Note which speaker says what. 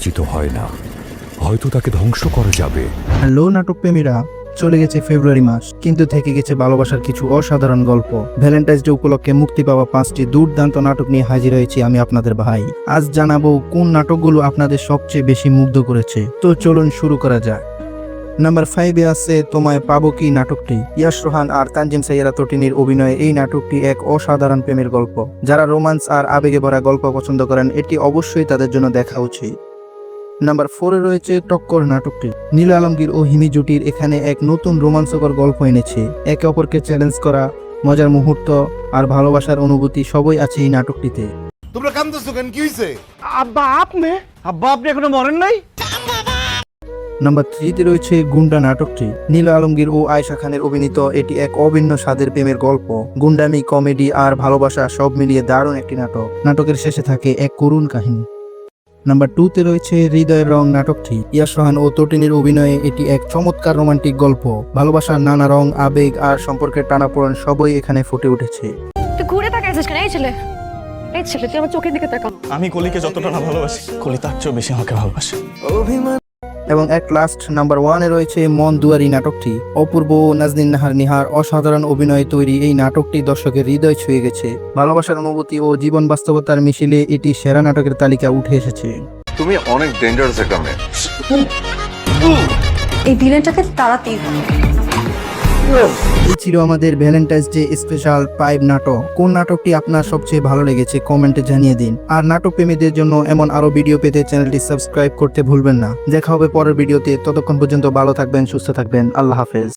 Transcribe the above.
Speaker 1: আলোচিত হয় না, হয়তো তাকে ধ্বংস করা যাবে।
Speaker 2: হ্যালো নাটক প্রেমীরা, চলে গেছে ফেব্রুয়ারি মাস, কিন্তু থেকে গেছে ভালোবাসার কিছু অসাধারণ গল্প। ভ্যালেন্টাইন্স ডে উপলক্ষে মুক্তি পাওয়া 5টি দুর্দান্ত নাটক নিয়ে হাজির হয়েছি আমি আপনাদের ভাই। আজ জানাবো কোন নাটকগুলো আপনাদের সবচেয়ে বেশি মুগ্ধ করেছে। তো চলুন শুরু করা যাক। নাম্বার 5-এ আছে তোমায় পাবো কি নাটকটি। ইয়াশ রোহান আর তানজিম সাইয়ারা তটিনীর অভিনয়ে এই নাটকটি এক অসাধারণ প্রেমের গল্প। যারা রোমান্স আর আবেগে ভরা গল্প পছন্দ করেন, এটি অবশ্যই তাদের জন্য দেখা উচিত। নাম্বার 4-এ রয়েছে টক্কর নাটকটি। নীল আলমগীর ও হিমি জুটির এখানে এক নতুন রোমাঞ্চকর গল্প এনেছে। একে অপরকে চ্যালেঞ্জ করা, মজার মুহূর্ত আর ভালোবাসার অনুভূতি সবই আছে এই নাটকটিতে।
Speaker 3: তোমরা কান্দছো কেন, কি হইছে?
Speaker 4: আব্বা আপনি এখনো মরেন নাই?
Speaker 2: নাম্বার 3-তে রয়েছে গুন্ডা নাটকটি। নীল আলমগীর ও আয়েশা খানের অভিনীত এটি এক অভিন্ন স্বাদের প্রেমের গল্প। গুন্ডামি, কমেডি আর ভালোবাসা সব মিলিয়ে দারুণ একটি নাটক। নাটকের শেষে থাকে এক করুণ কাহিনী। নাম্বার 2-তে রয়েছে হৃদয়ের রং নাটকটি। ইয়াশ রোহান ও তটিনীর অভিনয়ে এটি এক চমৎকার রোমান্টিক গল্প। ভালোবাসার নানা রং, আবেগ আর সম্পর্কের টানাপোড়েন সবই এখানে ফুটে উঠেছে।
Speaker 5: তুই ঘুরে তাকাইছিস কেন? এই ছেলে তুই আমার চোখের দিকে তাকা।
Speaker 4: আমি কলিকে যতটা না ভালোবাসি, কলি তার চেয়েও বেশি আমাকে ভালোবাসে।
Speaker 2: এবং এক লাস্ট নাম্বার 1-এ রয়েছে মন দুয়ারি নাটকটি। অপূর্ব ও নাজনীন নাহার নিহার অসাধারণ অভিনয়ে তৈরি এই নাটকটি দর্শকের হৃদয় ছুঁয়ে গেছে। ভালোবাসার অনুভূতি ও জীবন বাস্তবতার মিছিলে এটি সেরা নাটকের তালিকা উঠে এসেছে।
Speaker 3: তুমি অনেক ডেঞ্জারাস একটা মেয়ে।
Speaker 5: এই ভিলেনটাকে তাড়াতেই হবে।
Speaker 2: এই ছিল আমাদের ভ্যালেন্টাইন্স ডে স্পেশাল 5 নাটক। কোন নাটকটি আপনার সবচেয়ে ভালো লেগেছে কমেন্টে জানিয়ে দিন। আর নাটক প্রেমীদের জন্য এমন আরো ভিডিও পেতে চ্যানেলটি সাবস্ক্রাইব করতে ভুলবেন না। দেখা হবে পরের ভিডিওতে, ততক্ষণ পর্যন্ত ভালো থাকবেন, সুস্থ থাকবেন। আল্লাহ হাফেজ।